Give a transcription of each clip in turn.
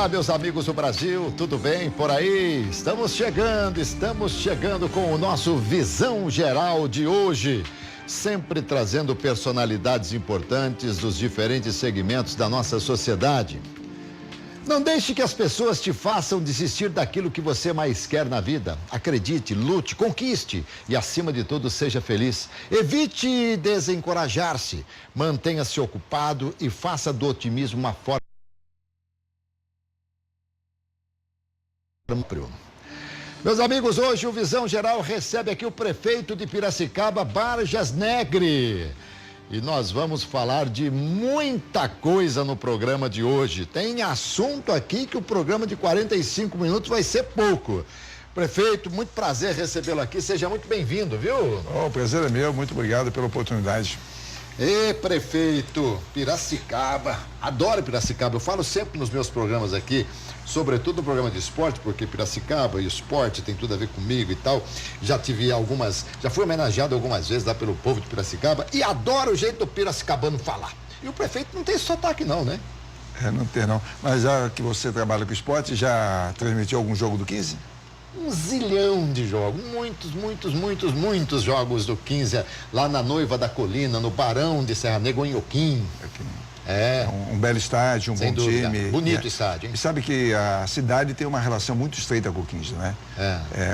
Olá, meus amigos do Brasil, tudo bem por aí? Estamos chegando com o nosso Visão Geral de hoje, sempre trazendo personalidades importantes dos diferentes segmentos da nossa sociedade. Não deixe que as pessoas te façam desistir daquilo que você mais quer na vida. Acredite, lute, conquiste e, acima de tudo, seja feliz. Evite desencorajar-se, mantenha-se ocupado e faça do otimismo uma forma. Meus amigos, hoje o Visão Geral recebe aqui o prefeito de Piracicaba, Barjas Negre. E nós vamos falar de muita coisa no programa de hoje. Tem assunto aqui que o programa de 45 minutos vai ser pouco. Prefeito, muito prazer recebê-lo aqui. Seja muito bem-vindo, viu? O prazer é meu. Muito obrigado pela oportunidade. Ê, prefeito, Piracicaba, adoro Piracicaba, eu falo sempre nos meus programas aqui, sobretudo no programa de esporte, porque Piracicaba e o esporte tem tudo a ver comigo e tal, já fui homenageado algumas vezes lá pelo povo de Piracicaba e adoro o jeito do piracicabano falar. E o prefeito não tem esse sotaque não, né? Não tem não, mas já que você trabalha com esporte, já transmitiu algum jogo do 15? Um zilhão de jogos, muitos jogos do 15, lá na Noiva da Colina, no Barão de Serra Negra, em Oquim. É um belo estádio, um bom time. Bonito estádio, hein? E sabe que a cidade tem uma relação muito estreita com o 15, né?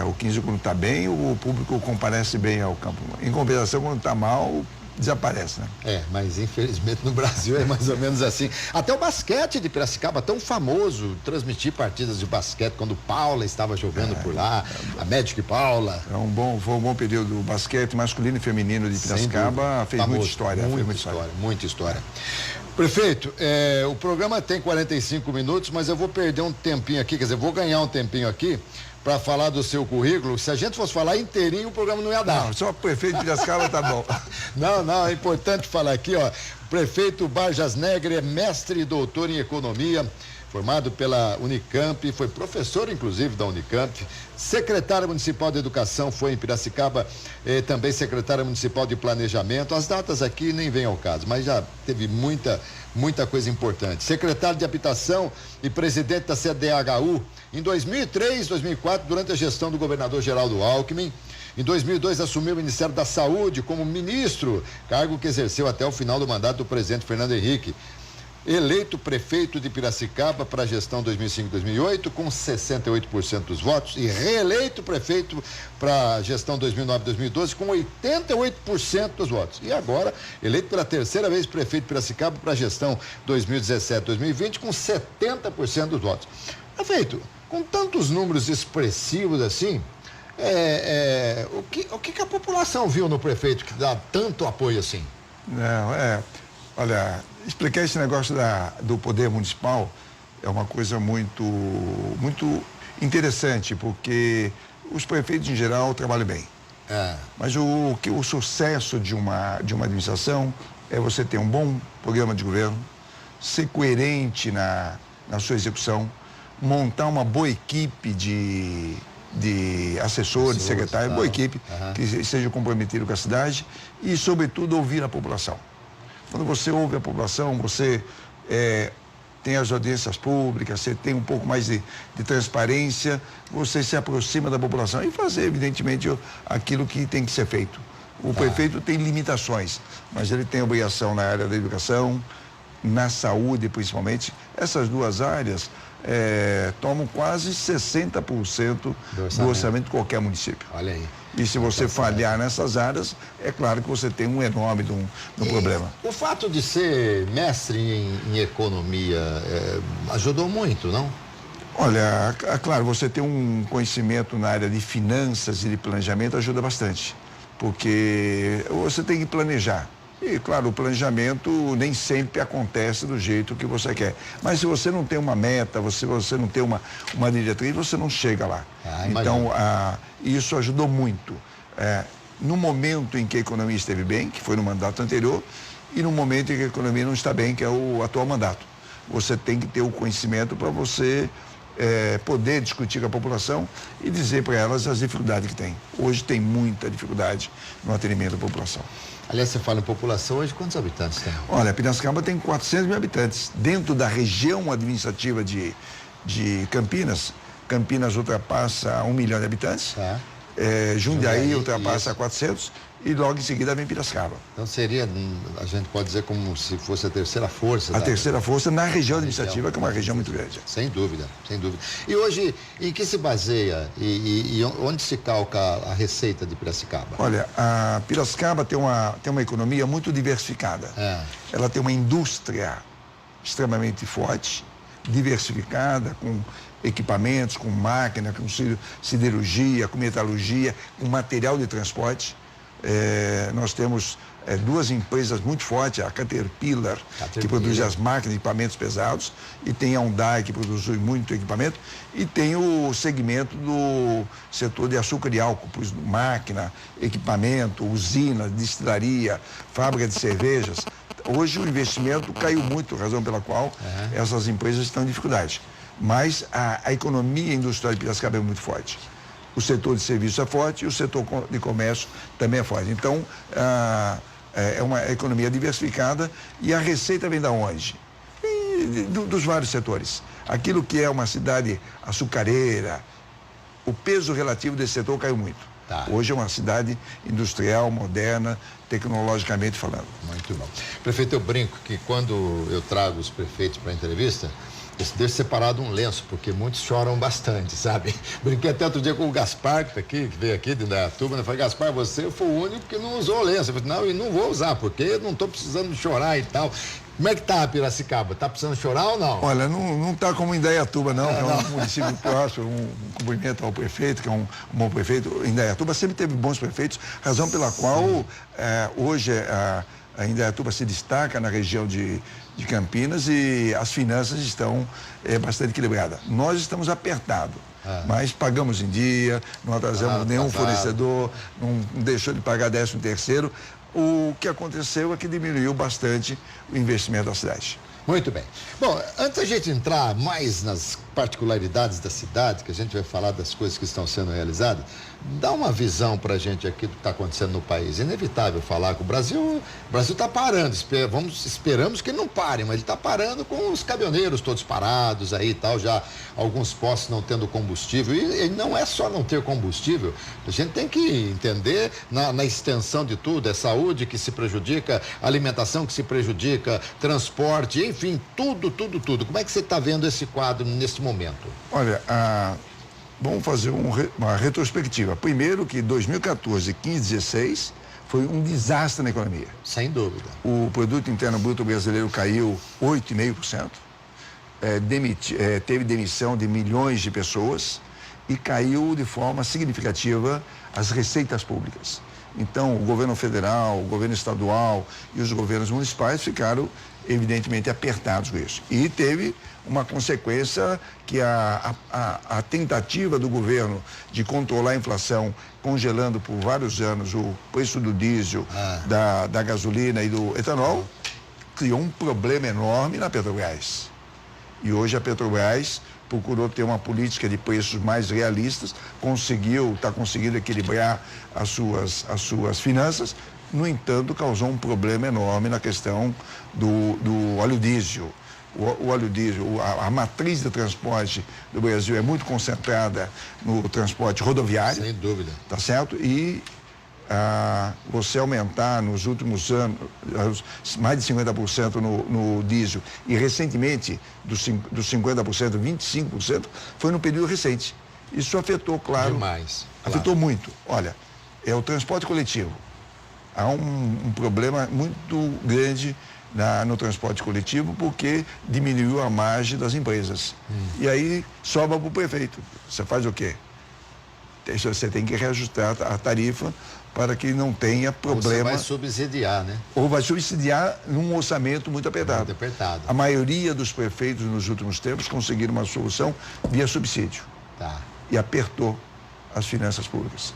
O 15, quando está bem, o público comparece bem ao campo. Em compensação, quando está mal, desaparece, né? Mas infelizmente no Brasil é mais ou menos assim. Até o basquete de Piracicaba, tão famoso, transmitir partidas de basquete quando Paula estava jogando por lá, a Magic Paula. Foi um bom período. O basquete masculino e feminino de Piracicaba fez muita história. Muita história. Prefeito, o programa tem 45 minutos, mas eu vou perder um tempinho aqui, quer dizer, vou ganhar um tempinho aqui para falar do seu currículo. Se a gente fosse falar inteirinho, o programa não ia dar. Não, só prefeito de Piracicaba tá bom. Não, é importante falar aqui, ó. Prefeito Barjas Negre é mestre e doutor em economia, formado pela Unicamp, foi professor, inclusive, da Unicamp, secretário municipal de educação, foi em Piracicaba, também secretário municipal de planejamento. As datas aqui nem vêm ao caso, mas já teve muita coisa importante. Secretário de habitação e presidente da CDHU em 2003, 2004, durante a gestão do governador Geraldo Alckmin. Em 2002, assumiu o Ministério da Saúde como ministro, cargo que exerceu até o final do mandato do presidente Fernando Henrique. Eleito prefeito de Piracicaba para a gestão 2005-2008 com 68% dos votos e reeleito prefeito para a gestão 2009-2012 com 88% dos votos. E agora, eleito pela terceira vez prefeito de Piracicaba para a gestão 2017-2020 com 70% dos votos. Prefeito, com tantos números expressivos assim, o que a população viu no prefeito que dá tanto apoio assim? Olha, explicar esse negócio do poder municipal é uma coisa muito interessante, porque os prefeitos em geral trabalham bem. Mas o sucesso de uma administração é você ter um bom programa de governo, ser coerente na sua execução, montar uma boa equipe de assessores, secretários, boa equipe que seja comprometida com a cidade e, sobretudo, ouvir a população. Quando você ouve a população, você tem as audiências públicas, você tem um pouco mais de transparência, você se aproxima da população e fazer, evidentemente, aquilo que tem que ser feito. O prefeito tem limitações, mas ele tem obrigação na área da educação, na saúde, principalmente. Essas duas áreas tomam quase 60% do orçamento de qualquer município. Olha aí. E se você falhar nessas áreas, é claro que você tem um enorme problema. O fato de ser mestre em economia ajudou muito, não? Olha, claro, você ter um conhecimento na área de finanças e de planejamento ajuda bastante, porque você tem que planejar. E, claro, o planejamento nem sempre acontece do jeito que você quer. Mas se você não tem uma meta, se você não tem uma diretriz, você não chega lá. Então, isso ajudou muito. No momento em que a economia esteve bem, que foi no mandato anterior, e no momento em que a economia não está bem, que é o atual mandato. Você tem que ter o conhecimento para você poder discutir com a população e dizer para elas as dificuldades que tem. Hoje tem muita dificuldade no atendimento da população. Aliás, você fala em população, hoje quantos habitantes tem? Olha, Piracicaba tem 400 mil habitantes. Dentro da região administrativa de de Campinas. Campinas ultrapassa 1 milhão de habitantes. Jundiaí ultrapassa 400 e logo em seguida vem Piracicaba. Então seria, a gente pode dizer como se fosse a terceira força. A terceira força na região administrativa, que é uma região muito grande. Sem dúvida, sem dúvida. E hoje, em que se baseia e onde se calca a receita de Piracicaba? Olha, a Piracicaba tem uma economia muito diversificada. Ela tem uma indústria extremamente forte, diversificada, com equipamentos, com máquina, com siderurgia, com metalurgia, com material de transporte. Nós temos 2 empresas muito fortes, a Caterpillar, que produz as máquinas e equipamentos pesados, e tem a Hyundai, que produz muito equipamento, e tem o segmento do setor de açúcar e álcool, máquina, equipamento, usina, destilaria, fábrica de cervejas. Hoje o investimento caiu muito, razão pela qual essas empresas estão em dificuldade. Mas a economia industrial de Piracicaba é muito forte. O setor de serviços é forte e o setor de comércio também é forte. Então, é uma economia diversificada e a receita vem da onde? Dos vários setores. Aquilo que é uma cidade açucareira, o peso relativo desse setor caiu muito. Hoje é uma cidade industrial, moderna, tecnologicamente falando. Muito bom. Prefeito, eu brinco que quando eu trago os prefeitos para a entrevista, eu deixo separado um lenço, porque muitos choram bastante, sabe? Brinquei até outro dia com o Gaspar, que veio aqui de Indaiatuba, né? Falei, Gaspar, você foi o único que não usou o lenço. Eu falei, não, e não vou usar, porque eu não estou precisando chorar e tal. Como é que tá a Piracicaba? Tá precisando chorar ou não? Olha, não tá como Indaiatuba, não, que é um município próximo, um cumprimento ao prefeito, que é um bom prefeito. Indaiatuba sempre teve bons prefeitos, razão pela qual hoje a Indaiatuba se destaca na região de Campinas e as finanças estão bastante equilibradas. Nós estamos apertados, mas pagamos em dia, não atrasamos nenhum fornecedor, não deixou de pagar 13º. O que aconteceu é que diminuiu bastante o investimento da cidade. Muito bem. Bom, antes da gente entrar mais nas particularidades da cidade, que a gente vai falar das coisas que estão sendo realizadas, dá uma visão para a gente aqui do que está acontecendo no país. É inevitável falar que o Brasil está parando. Esperamos que ele não pare, mas ele está parando com os caminhoneiros todos parados aí e tal, já alguns postos não tendo combustível. E não é só não ter combustível, a gente tem que entender na extensão de tudo, é saúde que se prejudica, alimentação que se prejudica, transporte, enfim, tudo. Como é que você está vendo esse quadro nesse momento? Olha, vamos fazer uma retrospectiva. Primeiro que 2014, 15, 16 foi um desastre na economia. Sem dúvida. O produto interno bruto brasileiro caiu 8,5%. Teve demissão de milhões de pessoas e caiu de forma significativa as receitas públicas. Então, o governo federal, o governo estadual e os governos municipais ficaram evidentemente apertados com isso. E teve uma consequência que a tentativa do governo de controlar a inflação, congelando por vários anos o preço do diesel, da gasolina e do etanol, criou um problema enorme na Petrobras. E hoje a Petrobras procurou ter uma política de preços mais realistas, está conseguindo equilibrar as suas finanças. No entanto, causou um problema enorme na questão do óleo diesel. O óleo diesel, a matriz de transporte do Brasil é muito concentrada no transporte rodoviário. Sem dúvida. Tá certo? E você aumentar nos últimos anos mais de 50% no diesel e recentemente dos 50%, 25% foi no período recente. Isso afetou, claro. Demais. Afetou muito. Olha, é o transporte coletivo. Há um problema muito grande no transporte coletivo porque diminuiu a margem das empresas. E aí sobra para o prefeito. Você faz o quê? Você tem que reajustar a tarifa para que não tenha problema. Ou você vai subsidiar, né? Ou vai subsidiar num orçamento muito apertado. Muito apertado. A maioria dos prefeitos nos últimos tempos conseguiram uma solução via subsídio. E apertou as finanças públicas.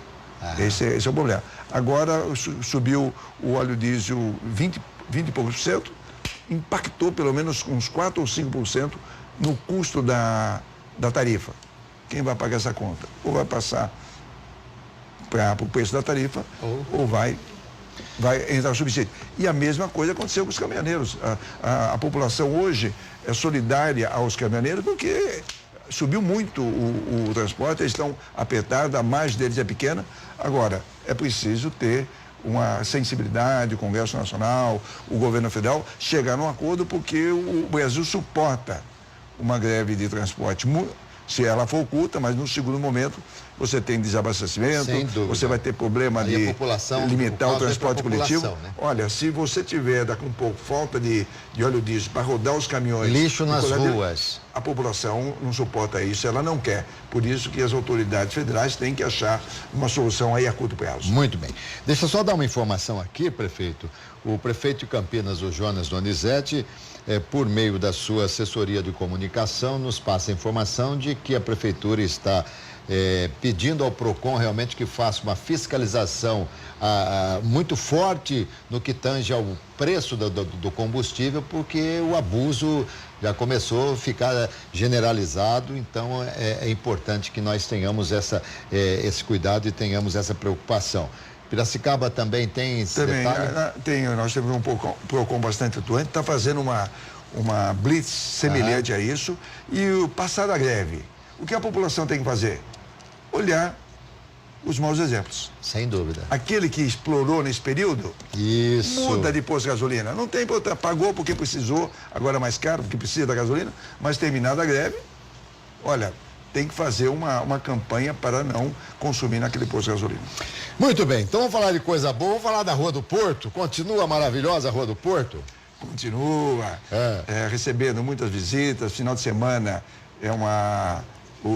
Esse é o problema. Agora subiu o óleo diesel 20 e poucos por cento, impactou pelo menos uns 4 ou 5% no custo da tarifa. Quem vai pagar essa conta? Ou vai passar para o preço da tarifa, ou vai entrar subsídio. E a mesma coisa aconteceu com os caminhoneiros. A população hoje é solidária aos caminhoneiros porque subiu muito o transporte, eles estão apertados, a margem deles é pequena. Agora, é preciso ter uma sensibilidade, o Congresso Nacional, o governo federal, chegar num acordo, porque o Brasil suporta uma greve de transporte, se ela for oculta, mas no segundo momento você tem desabastecimento, você vai ter problema de limitar o transporte coletivo. Né? Olha, se você tiver daqui um pouco falta de óleo diesel para rodar os caminhões... Lixo nas ruas. A população não suporta isso, ela não quer. Por isso que as autoridades federais têm que achar uma solução aí a curto prazo. Muito bem. Deixa eu só dar uma informação aqui, prefeito. O prefeito de Campinas, o Jonas Donizete, por meio da sua assessoria de comunicação, nos passa a informação de que a prefeitura está pedindo ao PROCON realmente que faça uma fiscalização muito forte no que tange ao preço do combustível, porque o abuso já começou a ficar generalizado. Então é importante que nós tenhamos esse cuidado e tenhamos essa preocupação. Piracicaba também tem esse detalhe? Tem, nós temos um PROCON bastante atuante, está fazendo uma blitz semelhante a isso. E o passar da greve, o que a população tem que fazer? Olhar os maus exemplos. Sem dúvida. Aquele que explorou nesse período, muda de posto de gasolina. Não tem importância, pagou porque precisou, agora é mais caro porque precisa da gasolina, mas terminada a greve, olha, tem que fazer uma campanha para não consumir naquele posto de gasolina. Muito bem, então vamos falar de coisa boa, vamos falar da Rua do Porto. Continua maravilhosa a Rua do Porto? Continua, recebendo muitas visitas, final de semana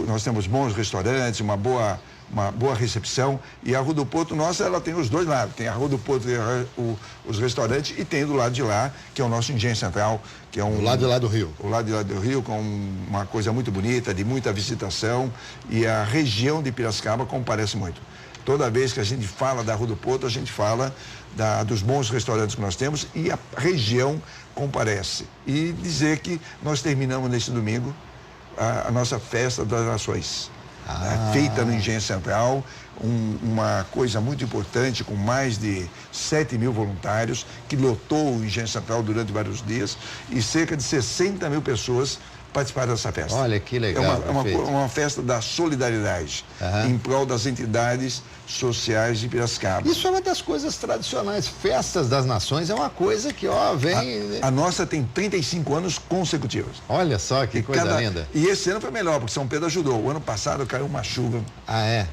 nós temos bons restaurantes, uma boa recepção, e a Rua do Porto nossa, ela tem os dois lados, tem a Rua do Porto, os restaurantes, e tem do lado de lá, que é o nosso engenho central, que é do lado de lá do Rio. O lado de lá do Rio, com uma coisa muito bonita, de muita visitação, e a região de Piracicaba comparece muito. Toda vez que a gente fala da Rua do Porto, a gente fala dos bons restaurantes que nós temos, e a região comparece. E dizer que nós terminamos neste domingo a nossa Festa das Nações, feita no Engenho Central, uma coisa muito importante, com mais de 7.000 voluntários, que lotou o Engenho Central durante vários dias, e cerca de 60 mil pessoas participaram dessa festa. Olha que legal. É uma festa da solidariedade, em prol das entidades sociais de Piracicaba. Isso é uma das coisas tradicionais. Festas das Nações é uma coisa que, vem... A nossa tem 35 anos consecutivos. Olha só que coisa linda. E esse ano foi melhor, porque São Pedro ajudou. O ano passado caiu uma chuva.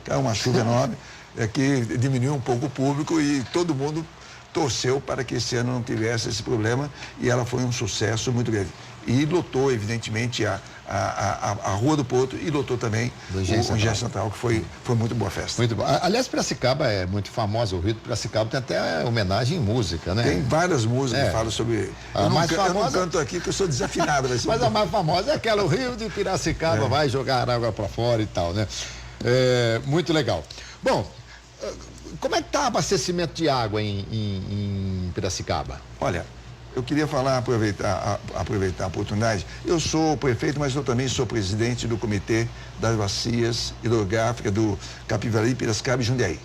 Caiu uma chuva enorme, que diminuiu um pouco o público, e todo mundo torceu para que esse ano não tivesse esse problema, e ela foi um sucesso muito grande. E lotou, evidentemente, a Rua do Porto, e lotou também o Engenho Central, que foi muito boa festa. Muito bom. Aliás, Piracicaba é muito famosa, o Rio de Piracicaba tem até homenagem em música, né? Tem várias músicas que falam sobre... Eu não canto aqui porque eu sou desafinado. Mas a mais famosa é aquela, o Rio de Piracicaba vai jogar água para fora e tal, né? Muito legal. Bom, como é que está o abastecimento de água em Piracicaba? Olha, eu queria aproveitar a oportunidade. Eu sou prefeito, mas eu também sou presidente do Comitê das Bacias Hidrográficas do Capivari, Piracicaba e Jundiaí.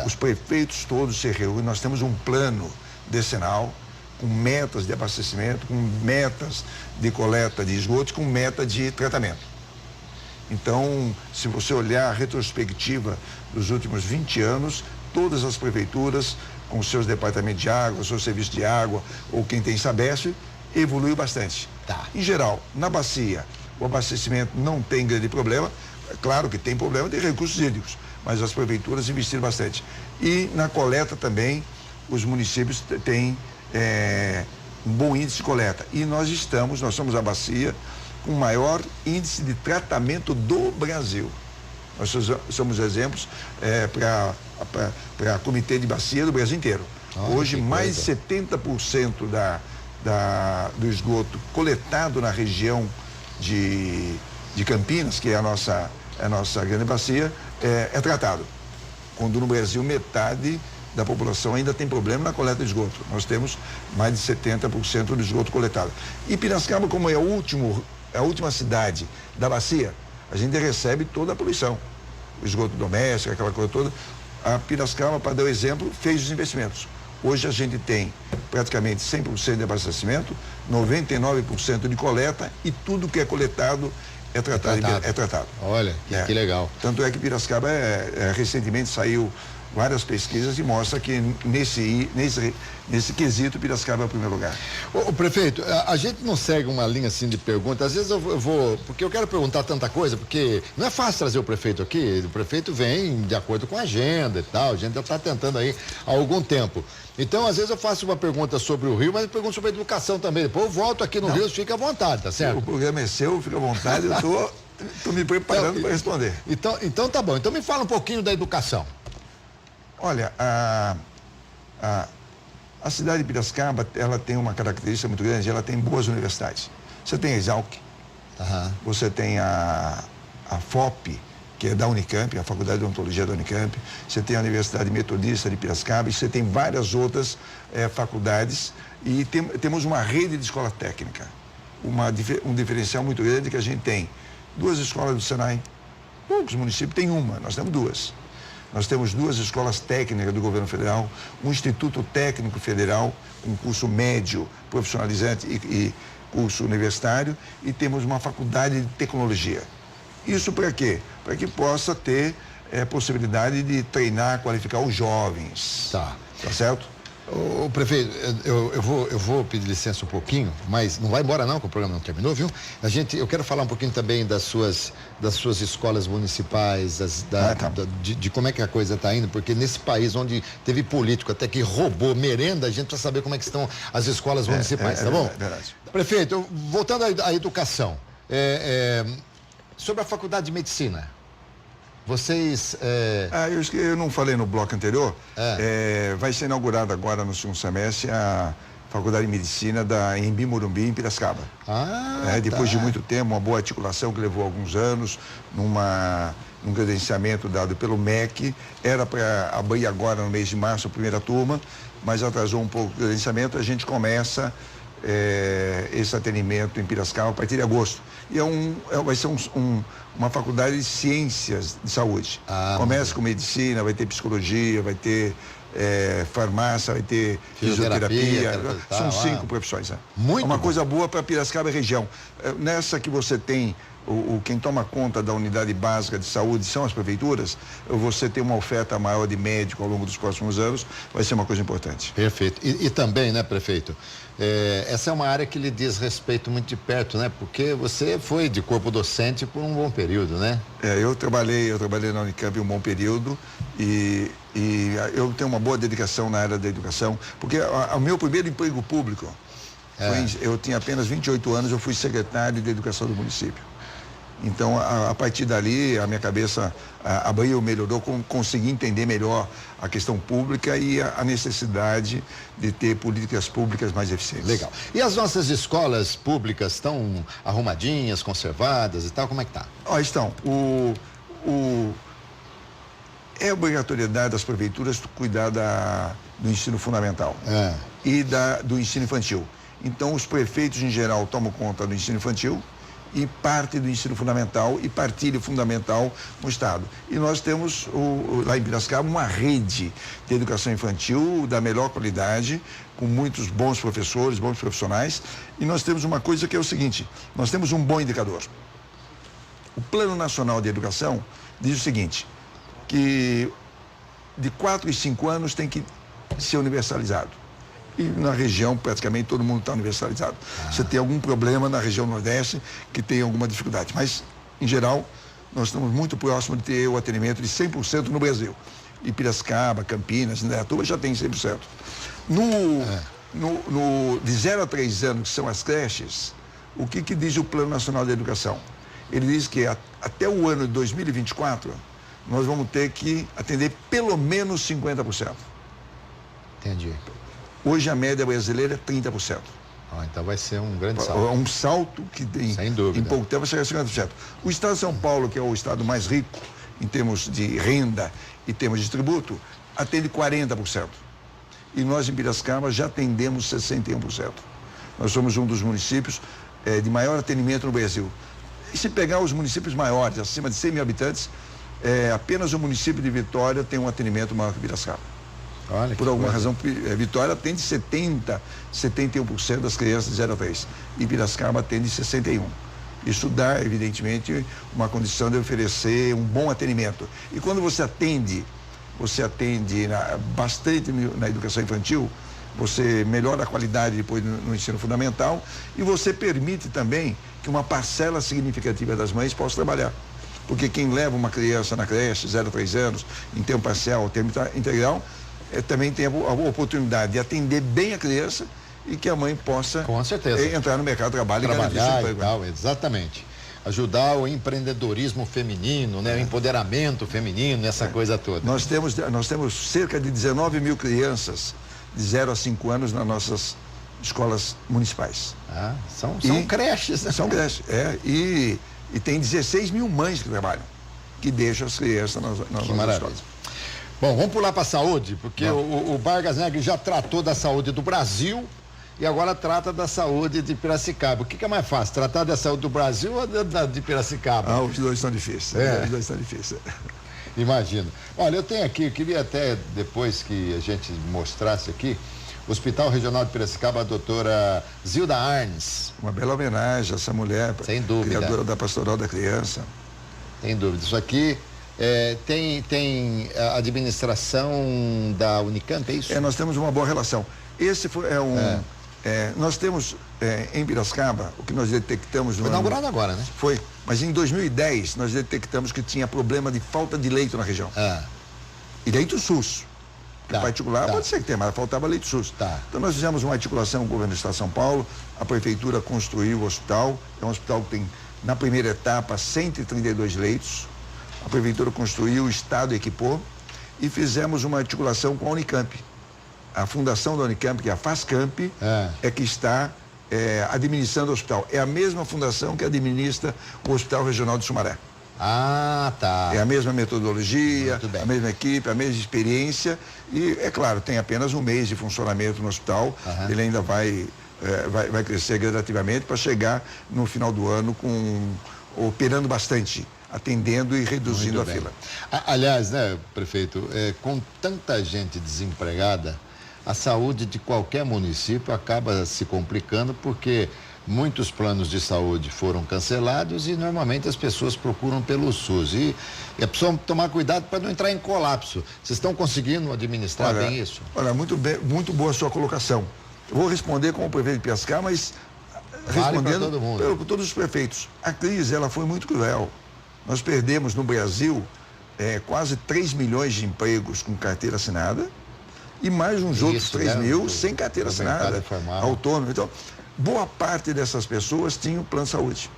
Os prefeitos todos se reúnem, nós temos um plano decenal com metas de abastecimento, com metas de coleta de esgotos, com meta de tratamento. Então, se você olhar a retrospectiva dos últimos 20 anos, todas as prefeituras, com seus departamentos de água, seus serviços de água, ou quem tem Sabesp, evoluiu bastante. Em geral, na bacia, o abastecimento não tem grande problema. É claro que tem problema de recursos hídricos, mas as prefeituras investiram bastante. E na coleta também, os municípios têm um bom índice de coleta. E nós somos a bacia com o maior índice de tratamento do Brasil. Nós somos exemplos para comitê de bacia do Brasil inteiro. Hoje, mais de 70% do esgoto coletado na região de Campinas, que é a nossa grande bacia, é tratado. Quando no Brasil metade da população ainda tem problema na coleta de esgoto. Nós temos mais de 70% do esgoto coletado. E Piracicaba, como é a última cidade da bacia, a gente recebe toda a poluição. O esgoto doméstico, aquela coisa toda. A Piracicaba, para dar o exemplo, fez os investimentos. Hoje a gente tem praticamente 100% de abastecimento, 99% de coleta, e tudo que é coletado É tratado. Olha, que legal. Tanto é que Piracicaba recentemente saiu várias pesquisas e mostra que nesse quesito Piracicaba é o primeiro lugar. O prefeito, a gente não segue uma linha assim de pergunta, às vezes eu vou, porque eu quero perguntar tanta coisa, porque não é fácil trazer o prefeito aqui, o prefeito vem de acordo com a agenda e tal, a gente já está tentando aí há algum tempo. Então, às vezes eu faço uma pergunta sobre o Rio, mas eu pergunto sobre a educação também, depois eu volto aqui no Rio, fica à vontade, tá certo? O programa é seu, fica à vontade, eu tô me preparando para responder. Então tá bom, então me fala um pouquinho da educação. Olha, a cidade de Piracicaba, ela tem uma característica muito grande, ela tem boas universidades. Você tem a Exalc, você tem a FOP, que é da Unicamp, a Faculdade de Odontologia da Unicamp, você tem a Universidade Metodista de Piracicaba, e você tem várias outras faculdades, e temos uma rede de escola técnica. Um diferencial muito grande que a gente tem 2 escolas do Senai, poucos municípios têm uma, nós temos 2. Nós temos 2 escolas técnicas do governo federal, um Instituto Técnico Federal, um curso médio profissionalizante e curso universitário, e temos uma faculdade de tecnologia. Isso para quê? Para que possa ter possibilidade de treinar, qualificar os jovens. Tá certo? Ô, prefeito, eu vou pedir licença um pouquinho, mas não vai embora não, que o programa não terminou, viu? Eu quero falar um pouquinho também das suas escolas municipais, de como é que a coisa está indo, porque nesse país onde teve político até que roubou merenda, a gente precisa saber como é que estão as escolas municipais, tá bom? Verdade. Prefeito, voltando à educação, sobre a faculdade de medicina. Vocês... Eu não falei no bloco anterior. Vai ser inaugurada agora no segundo semestre a Faculdade de Medicina da Embi Morumbi, em Piracicaba. Depois de muito tempo, uma boa articulação que levou alguns anos, num credenciamento dado pelo MEC. Era para abrir agora no mês de março a primeira turma, mas atrasou um pouco o credenciamento. A gente começa esse atendimento em Piracicaba a partir de agosto. E vai ser uma faculdade de ciências de saúde. Começa com medicina, vai ter psicologia, vai ter farmácia, vai ter fisioterapia. São 5 profissões. Muito uma bom. Coisa boa para Piracicaba e região. Nessa que você tem quem toma conta da unidade básica de saúde são as prefeituras, você tem uma oferta maior de médico ao longo dos próximos anos, vai ser uma coisa importante. Perfeito. E também, né, prefeito, essa é uma área que lhe diz respeito muito de perto, né? Porque você foi de corpo docente por um bom período, né? Eu trabalhei na Unicamp um bom período e eu tenho uma boa dedicação na área da educação, porque o meu primeiro emprego público, eu tinha apenas 28 anos, eu fui secretário de Educação do município. Então, a partir dali, a minha cabeça abriu, melhorou, consegui entender melhor a questão pública e a necessidade de ter políticas públicas mais eficientes. Legal. E as nossas escolas públicas estão arrumadinhas, conservadas e tal? Como é que tá? Estão. É obrigatoriedade das prefeituras cuidar do ensino fundamental e do ensino infantil. Então, os prefeitos, em geral, tomam conta do ensino infantil e parte do ensino fundamental e partilha fundamental no Estado. E nós temos, lá em Piracicaba, uma rede de educação infantil da melhor qualidade, com muitos bons professores, bons profissionais, e nós temos uma coisa que é o seguinte, nós temos um bom indicador. O Plano Nacional de Educação diz o seguinte, que de 4 e 5 anos tem que ser universalizado. E na região, praticamente, todo mundo está universalizado. Você tem algum problema na região Nordeste que tem alguma dificuldade. Mas, em geral, nós estamos muito próximos de ter o atendimento de 100% no Brasil. E Piracicaba, Campinas, Indaiatuba já tem 100%. De 0 a 3 anos, que são as creches, o que diz o Plano Nacional de Educação? Ele diz que até o ano de 2024, nós vamos ter que atender pelo menos 50%. Entendi. Hoje a média brasileira é 30%. Então vai ser um grande salto. É um salto que tem, sem dúvida, em pouco tempo vai chegar a 50%. O estado de São Paulo, que é o estado mais rico em termos de renda e termos de tributo, atende 40%. E nós em Piracicaba já atendemos 61%. Nós somos um dos municípios de maior atendimento no Brasil. E se pegar os municípios maiores, acima de 100 mil habitantes, apenas o município de Vitória tem um atendimento maior que Piracicaba. Olha, por alguma razão, Vitória atende 71% das crianças de 0 a 3 e Piracicaba atende 61%. Isso dá, evidentemente, uma condição de oferecer um bom atendimento. E quando você atende bastante na educação infantil, você melhora a qualidade depois no ensino fundamental e você permite também que uma parcela significativa das mães possa trabalhar. Porque quem leva uma criança na creche, 0 a 3 anos, em tempo parcial ou tempo integral, também tem a oportunidade de atender bem a criança e que a mãe possa com certeza entrar no mercado de trabalho e tal, exatamente. Ajudar o empreendedorismo feminino, né? O empoderamento feminino, essa coisa toda. Nós temos cerca de 19 mil crianças de 0 a 5 anos nas nossas escolas municipais. São creches, né? São creches, e tem 16 mil mães que trabalham, que deixam as crianças nas nossas escolas. Bom, vamos pular para a saúde, porque o Vargas Negre já tratou da saúde do Brasil e agora trata da saúde de Piracicaba. O que é mais fácil, tratar da saúde do Brasil ou de Piracicaba? Os dois estão difíceis. Os dois estão difíceis. Imagino. Olha, eu tenho aqui, eu queria até, depois que a gente mostrasse aqui, o Hospital Regional de Piracicaba, a doutora Zilda Arnes. Uma bela homenagem a essa mulher, sem dúvida, criadora da Pastoral da Criança. Sem dúvida. Isso aqui tem a administração da Unicamp, é isso? Nós temos uma boa relação. Esse nós temos em Piracicaba, o que nós detectamos... Foi inaugurado agora, né? Foi, mas em 2010 nós detectamos que tinha problema de falta de leito na região. E leito SUS. Particular pode ser que tenha, mas faltava leito SUS. Então nós fizemos uma articulação com o governo do Estado de São Paulo, a prefeitura construiu o hospital, é um hospital que tem, na primeira etapa, 132 leitos, a prefeitura construiu, o Estado equipou e fizemos uma articulação com a Unicamp. A fundação da Unicamp, que é a FASCamp, é que está administrando o hospital. É a mesma fundação que administra o Hospital Regional de Sumaré. É a mesma metodologia, a mesma equipe, a mesma experiência e, é claro, tem apenas um mês de funcionamento no hospital. Ele ainda vai crescer gradativamente para chegar no final do ano operando bastante, atendendo e reduzindo a fila. Aliás, né, prefeito, com tanta gente desempregada, a saúde de qualquer município acaba se complicando porque muitos planos de saúde foram cancelados e normalmente as pessoas procuram pelo SUS. E é preciso tomar cuidado para não entrar em colapso. Vocês estão conseguindo administrar bem isso? Olha, muito boa a sua colocação. Eu vou responder como prefeito de Piracicaba, mas respondendo por todos os prefeitos. A crise, ela foi muito cruel. Nós perdemos no Brasil quase 3 milhões de empregos com carteira assinada e mais uns outros 3 mil sem carteira assinada, autônomo. Então, boa parte dessas pessoas tinham plano de saúde.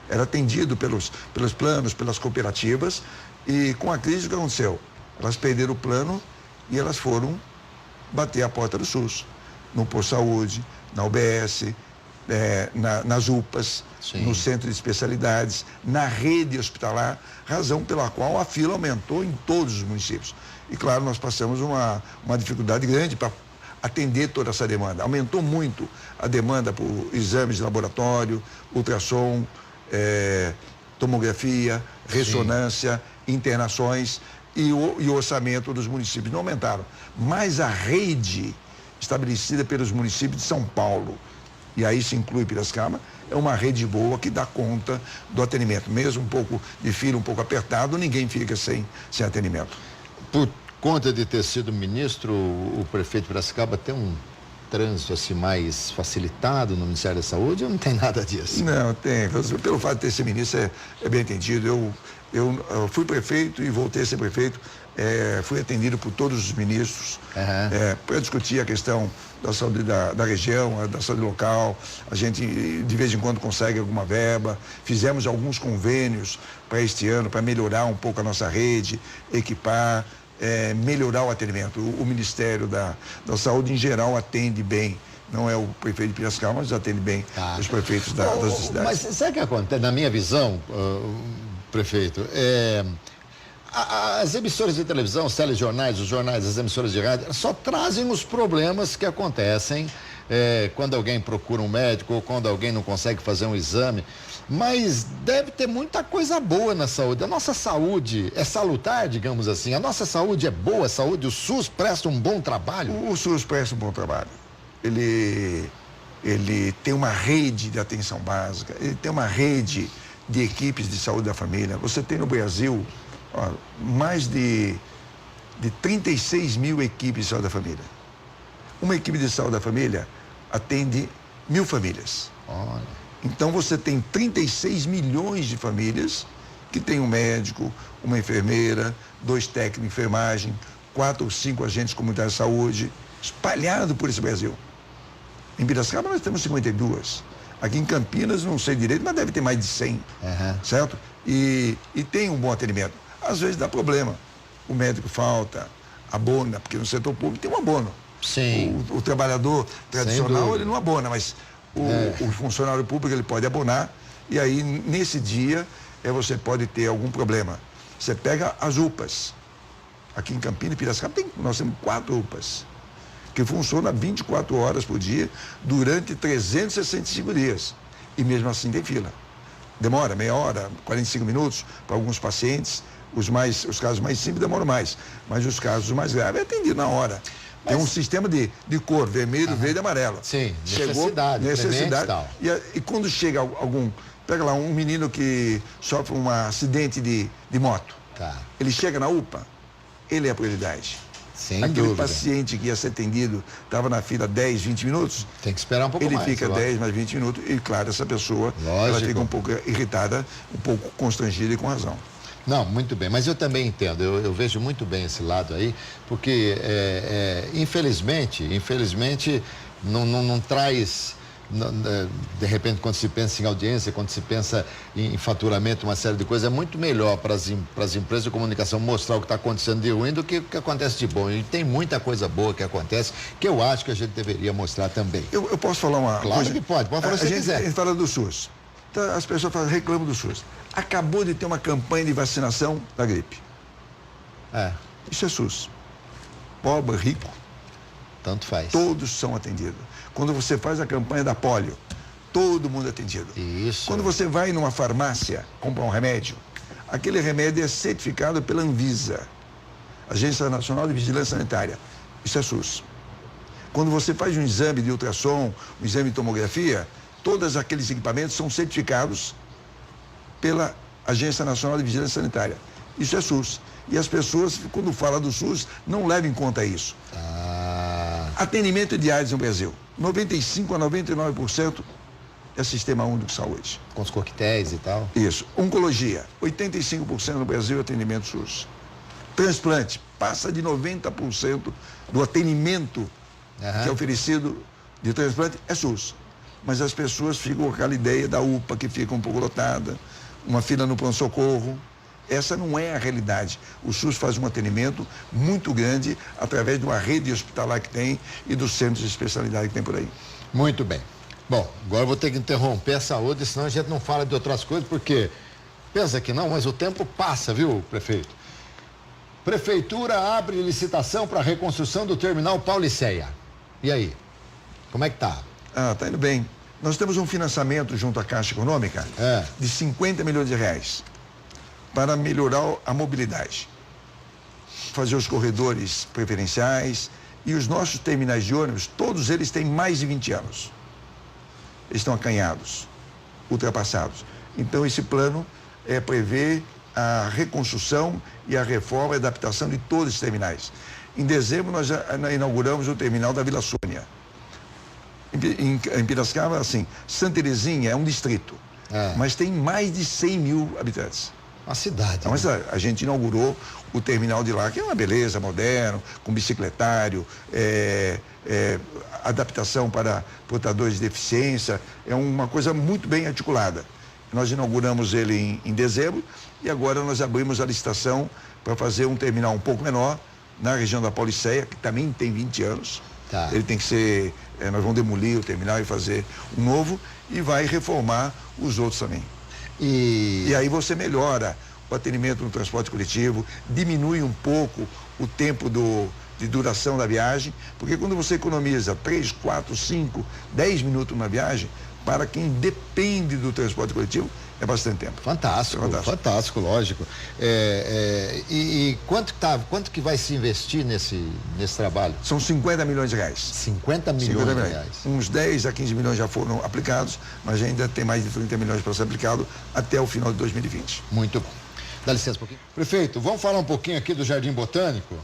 Era atendido pelos planos, pelas cooperativas e com a crise o que aconteceu? Elas perderam o plano e elas foram bater a porta do SUS, no Posto Saúde, na UBS, nas UPAs, no centro de especialidades, na rede hospitalar, razão pela qual a fila aumentou em todos os municípios. E claro, nós passamos uma dificuldade grande para atender toda essa demanda. Aumentou muito a demanda por exames de laboratório, ultrassom, tomografia, ressonância, internações e o orçamento dos municípios não aumentaram. Mas a rede estabelecida pelos municípios de São Paulo, e aí se inclui Piracicaba, é uma rede boa que dá conta do atendimento. Mesmo um pouco de fila, um pouco apertado, ninguém fica sem atendimento. Por conta de ter sido ministro, o prefeito de Piracicaba tem um trânsito assim mais facilitado no Ministério da Saúde ou não tem nada disso? Não, tem. Pelo fato de ter sido ministro é bem entendido. Eu fui prefeito e voltei a ser prefeito. Fui atendido por todos os ministros para discutir a questão da saúde da região, da saúde local. A gente, de vez em quando, consegue alguma verba. Fizemos alguns convênios para este ano, para melhorar um pouco a nossa rede, equipar, melhorar o atendimento. O Ministério da Saúde, em geral, atende bem. Não é o prefeito de Piracicaba, mas atende bem os prefeitos das cidades. Mas sabe o que acontece? Na minha visão, prefeito, as emissoras de televisão, os telejornais, os jornais, as emissoras de rádio, só trazem os problemas que acontecem quando alguém procura um médico ou quando alguém não consegue fazer um exame. Mas deve ter muita coisa boa na saúde. A nossa saúde é salutar, digamos assim. A nossa saúde é boa, a saúde, o SUS presta um bom trabalho? O SUS presta um bom trabalho. Ele ele tem uma rede de atenção básica, ele tem uma rede de equipes de saúde da família. Você tem no Brasil mais de 36 mil equipes de saúde da família. Uma equipe de saúde da família atende 1.000 famílias. Olha. Então você tem 36 milhões de famílias que tem um médico, uma enfermeira, 2 técnicos de enfermagem, 4 ou 5 agentes comunitários de saúde, espalhado por esse Brasil. Em Piracicaba nós temos 52. Aqui em Campinas, não sei direito, mas deve ter mais de 100, certo? E tem um bom atendimento. Às vezes dá problema. O médico falta, abona, porque no setor público tem um abono. Sim. O trabalhador tradicional, ele não abona, mas o funcionário público, ele pode abonar, e aí, nesse dia, você pode ter algum problema. Você pega as UPAs. Aqui em Campinas e Piracicaba, nós temos 4 UPAs, que funcionam 24 horas por dia, durante 365 dias. E mesmo assim tem fila. Demora meia hora, 45 minutos, para alguns pacientes. Os casos mais simples demoram mais, mas os casos mais graves é atendido na hora. Tem um sistema de cor, vermelho, verde e amarelo. Sim, necessidade. E tal. E quando chega algum, pega lá um menino que sofre um acidente de moto. Tá. Ele chega na UPA, ele é a prioridade. Sem Aquele dúvida. paciente que ia ser atendido, estava na fila 10, 20 minutos. Tem que esperar um pouco mais. Ele fica 10 mais 20 minutos e, claro, essa pessoa, ela fica um pouco irritada, um pouco constrangida e com razão. Não, muito bem, mas eu também entendo, eu vejo muito bem esse lado aí, porque infelizmente não traz, de repente, quando se pensa em audiência, quando se pensa em faturamento, uma série de coisas, é muito melhor para as empresas de comunicação mostrar o que está acontecendo de ruim do que o que acontece de bom. E tem muita coisa boa que acontece, que eu acho que a gente deveria mostrar também. Eu posso falar uma coisa? Claro que pode falar se quiser. A gente fala do SUS. Então, as pessoas reclamam do SUS. Acabou de ter uma campanha de vacinação da gripe. Isso é SUS. Pobre, rico. Tanto faz. Todos são atendidos. Quando você faz a campanha da polio, todo mundo é atendido. Isso. Quando você vai numa farmácia comprar um remédio, aquele remédio é certificado pela Anvisa, Agência Nacional de Vigilância Sanitária. Isso é SUS. Quando você faz um exame de ultrassom, um exame de tomografia, todos aqueles equipamentos são certificados pela Agência Nacional de Vigilância Sanitária. Isso é SUS. E as pessoas, quando falam do SUS, não levam em conta isso. Atendimento de AIDS no Brasil, 95% a 99% é Sistema Único de Saúde. Com os coquetéis e tal. Isso. Oncologia, 85% no Brasil é atendimento SUS. Transplante, passa de 90% do atendimento que é oferecido de transplante é SUS. Mas as pessoas ficam com aquela ideia da UPA, que fica um pouco lotada, uma fila no pronto-socorro. Essa não é a realidade. O SUS faz um atendimento muito grande através de uma rede hospitalar que tem e dos centros de especialidade que tem por aí. Muito bem. Bom, agora eu vou ter que interromper a saúde, senão a gente não fala de outras coisas, porque pensa que não, mas o tempo passa, viu, prefeito? Prefeitura abre licitação para a reconstrução do terminal Pauliceia. E aí? Como é que tá? Tá indo bem. Nós temos um financiamento junto à Caixa Econômica de 50 milhões de reais para melhorar a mobilidade, fazer os corredores preferenciais e os nossos terminais de ônibus, todos eles têm mais de 20 anos. Eles estão acanhados, ultrapassados. Então, esse plano prevê a reconstrução e a reforma e adaptação de todos os terminais. Em dezembro, nós já inauguramos o terminal da Vila Sônia. Em Piracicaba, assim, Santa Terezinha é um distrito, mas tem mais de 100 mil habitantes. Uma cidade. Uma cidade. A gente inaugurou o terminal de lá, que é uma beleza, moderno, com bicicletário, adaptação para portadores de deficiência, é uma coisa muito bem articulada. Nós inauguramos ele em dezembro e agora nós abrimos a licitação para fazer um terminal um pouco menor na região da Pauliceia, que também tem 20 anos. Ele tem que ser, nós vamos demolir o terminal e fazer um novo e vai reformar os outros também. E aí você melhora o atendimento no transporte coletivo, diminui um pouco o tempo de duração da viagem, porque quando você economiza 3, 4, 5, 10 minutos numa viagem, para quem depende do transporte coletivo, É bastante tempo. Fantástico, fantástico, lógico. E quanto que vai se investir nesse trabalho? São 50 milhões de reais. 50 milhões de reais. Uns 10 a 15 milhões já foram aplicados, mas ainda tem mais de 30 milhões para ser aplicado até o final de 2020. Muito bom. Dá licença um pouquinho. Prefeito, vamos falar um pouquinho aqui do Jardim Botânico?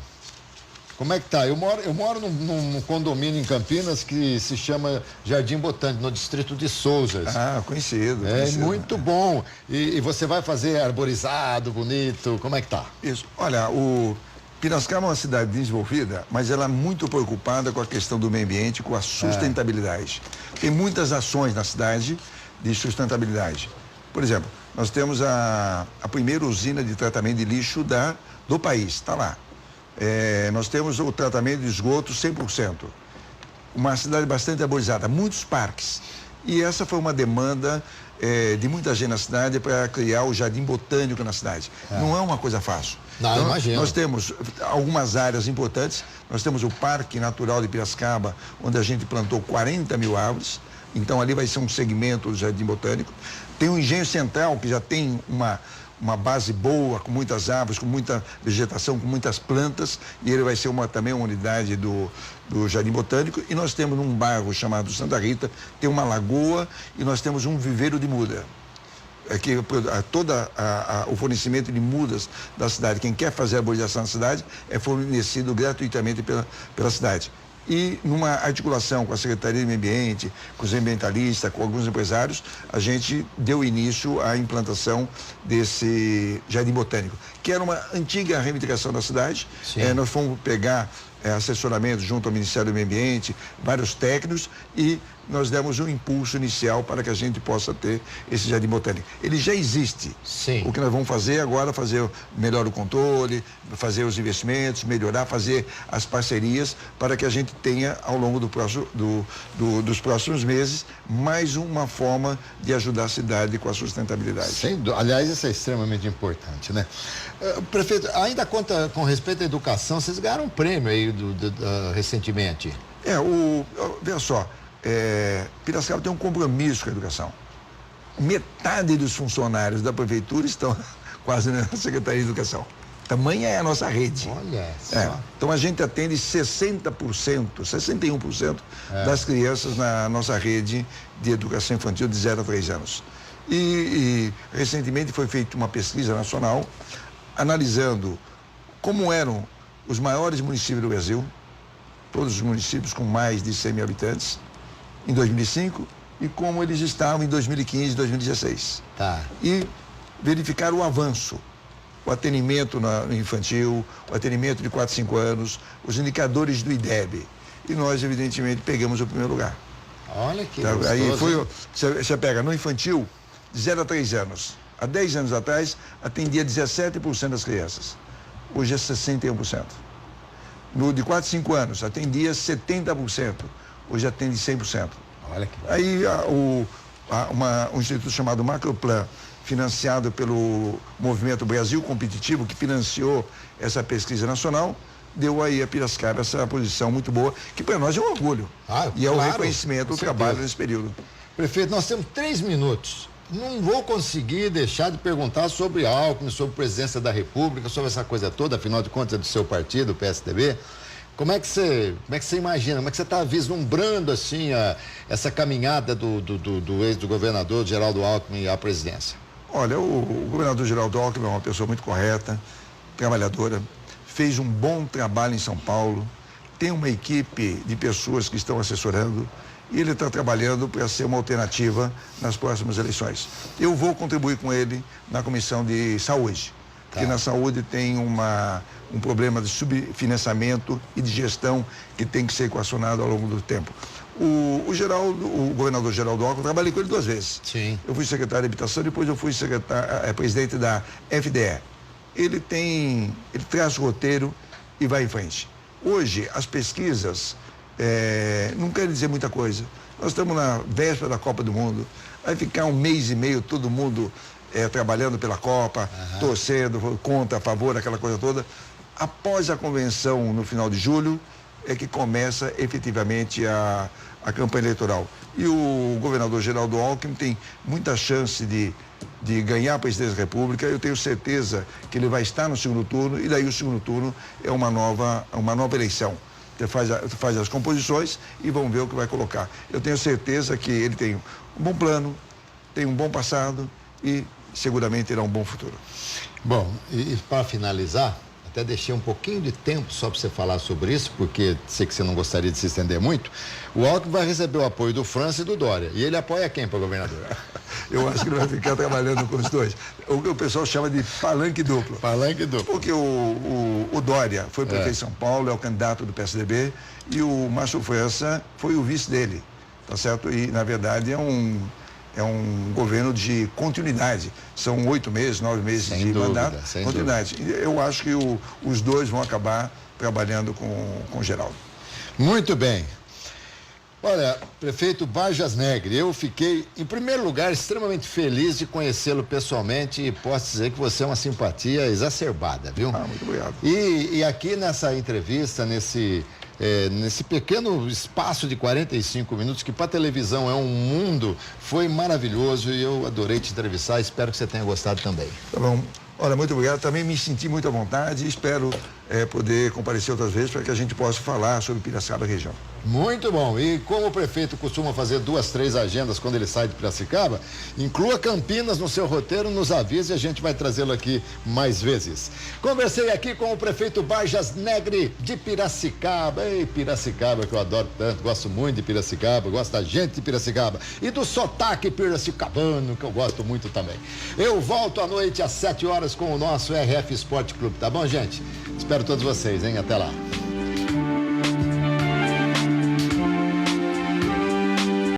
Como é que tá? Eu moro num condomínio em Campinas que se chama Jardim Botânico, no distrito de Souzas. Ah, conhecido. Muito bom. E você vai fazer arborizado, bonito, como é que tá? Isso. Olha, o Piracicaba é uma cidade desenvolvida, mas ela é muito preocupada com a questão do meio ambiente, com a sustentabilidade. Tem muitas ações na cidade de sustentabilidade. Por exemplo, nós temos a primeira usina de tratamento de lixo do país, está lá. Nós temos o tratamento de esgoto 100%. Uma cidade bastante arborizada, muitos parques. E essa foi uma demanda de muita gente na cidade para criar o Jardim Botânico na cidade. Não é uma coisa fácil. Não, então, imagino. Nós temos algumas áreas importantes. Nós temos o Parque Natural de Piracicaba, onde a gente plantou 40 mil árvores. Então ali vai ser um segmento do Jardim Botânico. Tem o Engenho Central, que já tem uma base boa, com muitas árvores, com muita vegetação, com muitas plantas, e ele vai ser também uma unidade do Jardim Botânico. E nós temos num bairro chamado Santa Rita, tem uma lagoa e nós temos um viveiro de muda. O fornecimento de mudas da cidade, quem quer fazer a arborização na cidade, é fornecido gratuitamente pela cidade. E numa articulação com a Secretaria de Meio Ambiente, com os ambientalistas, com alguns empresários, a gente deu início à implantação desse Jardim Botânico, que era uma antiga reivindicação da cidade. Nós fomos pegar assessoramento junto ao Ministério do Meio Ambiente, vários técnicos, e nós demos um impulso inicial para que a gente possa ter esse Jardim Botânico. Ele já existe. Sim. O que nós vamos fazer agora, melhor o controle, fazer os investimentos, melhorar, fazer as parcerias, para que a gente tenha, ao longo dos próximos meses, mais uma forma de ajudar a cidade com a sustentabilidade. Aliás, isso é extremamente importante, né? Prefeito, ainda com respeito à educação, vocês ganharam um prêmio aí recentemente. Veja só, Piracicaba tem um compromisso com a educação. Metade dos funcionários da prefeitura estão quase na Secretaria de Educação. Tamanha é a nossa rede. Olha só. Então a gente atende 61% das crianças na nossa rede de educação infantil de 0 a 3 anos. E recentemente foi feita uma pesquisa nacional analisando como eram os maiores municípios do Brasil, todos os municípios com mais de 100 mil habitantes, em 2005, e como eles estavam em 2015 e 2016. E verificar o avanço, o atendimento no infantil, o atendimento de 4 a 5 anos, os indicadores do IDEB. E nós, evidentemente, pegamos o primeiro lugar. Olha que Aí você pega no infantil, de 0 a 3 anos. Há 10 anos atrás, atendia 17% das crianças. Hoje é 61%. No de 4 a 5 anos, atendia 70%. Hoje atende 100%. Olha que bom. Aí um instituto chamado Macroplan, financiado pelo Movimento Brasil Competitivo, que financiou essa pesquisa nacional, deu aí a Piracicaba essa posição muito boa, que para nós é um orgulho. E é o reconhecimento do trabalho nesse período. Prefeito, nós temos 3 minutos. Não vou conseguir deixar de perguntar sobre Alckmin, sobre a presidência da República, sobre essa coisa toda, afinal de contas é do seu partido, o PSDB. Como é que você imagina, como é que você está vislumbrando assim essa caminhada do ex-governador Geraldo Alckmin à presidência? Olha, o governador Geraldo Alckmin é uma pessoa muito correta, trabalhadora, fez um bom trabalho em São Paulo, tem uma equipe de pessoas que estão assessorando e ele está trabalhando para ser uma alternativa nas próximas eleições. Eu vou contribuir com ele na Comissão de Saúde, porque na saúde tem um problema de subfinanciamento e de gestão que tem que ser equacionado ao longo do tempo. O governador Geraldo Alckmin, eu trabalhei com ele 2 vezes. Sim. Eu fui secretário de Habitação, depois eu fui presidente da FDE. Ele traz roteiro e vai em frente. Hoje, as pesquisas não querem dizer muita coisa. Nós estamos na véspera da Copa do Mundo, vai ficar 1 mês e meio todo mundo trabalhando pela Copa, torcendo, contra, a favor, aquela coisa toda. Após a convenção no final de julho, é que começa efetivamente a campanha eleitoral. E o governador Geraldo Alckmin tem muita chance de ganhar a presidência da República. Eu tenho certeza que ele vai estar no segundo turno, e daí o segundo turno é uma nova eleição. Você faz as composições e vamos ver o que vai colocar. Eu tenho certeza que ele tem um bom plano, tem um bom passado e seguramente terá um bom futuro. Bom, e para finalizar, até deixei um pouquinho de tempo só para você falar sobre isso, porque sei que você não gostaria de se estender muito. O Alckmin vai receber o apoio do França e do Dória. E ele apoia quem para governador? Eu acho que ele vai ficar trabalhando com os dois. O que o pessoal chama de palanque duplo. Palanque duplo. Porque o Dória foi prefeito de São Paulo, é o candidato do PSDB, e o Márcio França foi o vice dele, tá certo? E, na verdade, é um governo de continuidade. São 8 meses, 9 meses sem de dúvida, mandato, sem continuidade. Dúvida. Eu acho que os dois vão acabar trabalhando com o Geraldo. Muito bem. Olha, prefeito Vargas Negre, eu fiquei, em primeiro lugar, extremamente feliz de conhecê-lo pessoalmente e posso dizer que você é uma simpatia exacerbada, viu? Muito obrigado. E aqui nessa entrevista, nesse pequeno espaço de 45 minutos, que para televisão é um mundo, foi maravilhoso e eu adorei te entrevistar. Espero que você tenha gostado também. Tá bom. Olha, muito obrigado. Também me senti muito à vontade e espero poder comparecer outras vezes para que a gente possa falar sobre Piracicaba e região. Muito bom. E como o prefeito costuma fazer 2, 3 agendas quando ele sai de Piracicaba, inclua Campinas no seu roteiro, nos avise e a gente vai trazê-lo aqui mais vezes. Conversei aqui com o prefeito Vargas Negre de Piracicaba. Ei, Piracicaba, que eu adoro tanto, gosto muito de Piracicaba, gosto da gente de Piracicaba e do sotaque piracicabano, que eu gosto muito também. Eu volto à noite às 7 horas com o nosso RF Esporte Clube, tá bom, gente? Espero todos vocês, hein? Até lá.